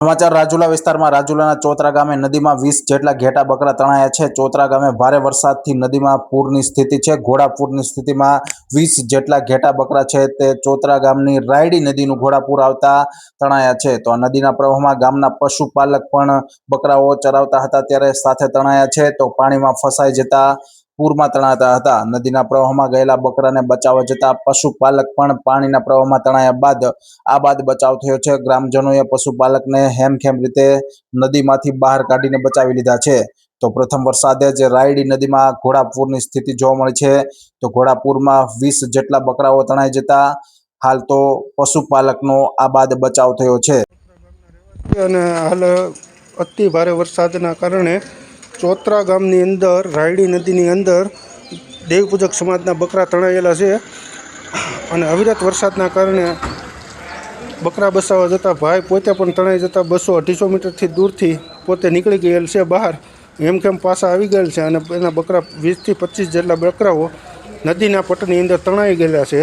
સમાચાर રાજુલા વિસ્તારમાં રાજુલાના ચોતરા ગામે નદીમાં 20 જેટલા ઘેટા બકરા તણાયા છે। ચોતરા ગામે ભારે વરસાદથી નદીમાં પૂરની સ્થિતિ છે। ઘોડાપૂરની સ્થિતિમાં 20 જેટલા ઘેટા બકરા છે તે ચોતરા ગામની રાયડી નદીનું ઘોડાપૂર આવતા તણાયા છે। તો આ નદીના પ્રવાહમાં ગામના પશુપાલક પણ બકરાઓ ચરાવતા હતા ત્યારે સાથે તણાયા છે। તો પાણીમાં ફસાઈ જતા પૂરમાં તણાતા હતા। નદીના પ્રવાહમાં ગયેલા બકરાને બચાવવા જતા પશુપાલક પણ પાણીના પ્રવાહમાં તણાયા બાદ બચાવ થયો છે। ગ્રામજનોએ પશુપાલકને હેમખેમ રીતે નદીમાંથી બહાર કાઢીને બચાવી લીધા છે। તો પ્રથમ વરસાદે જ રાયડી નદીમાં ઘોડાપૂરની સ્થિતિ જોવા મળી છે। તો ઘોડાપૂરમાં 20 જેટલા બકરાઓ તણાઈ જતા હાલ તો પશુપાલકનો બાદ બચાવ થયો છે। અને હાલ અતિ ભારે વરસાદના કારણે ચોતરા ગામની અંદર રાયડી નદીની અંદર દેવપૂજક સમાજના બકરા તણાયેલા છે। અને અવિરત વરસાદના કારણે બકરા બસાવવા જતાં ભાઈ પોતે પણ તણાઈ જતાં 200-250 મીટરથી દૂરથી પોતે નીકળી ગયેલ છે બહાર, હેમખેમ પાછા આવી ગયેલ છે। અને એના બકરા 20થી 25 જેટલા બકરાઓ નદીના પટની અંદર તણાઈ ગયેલા છે।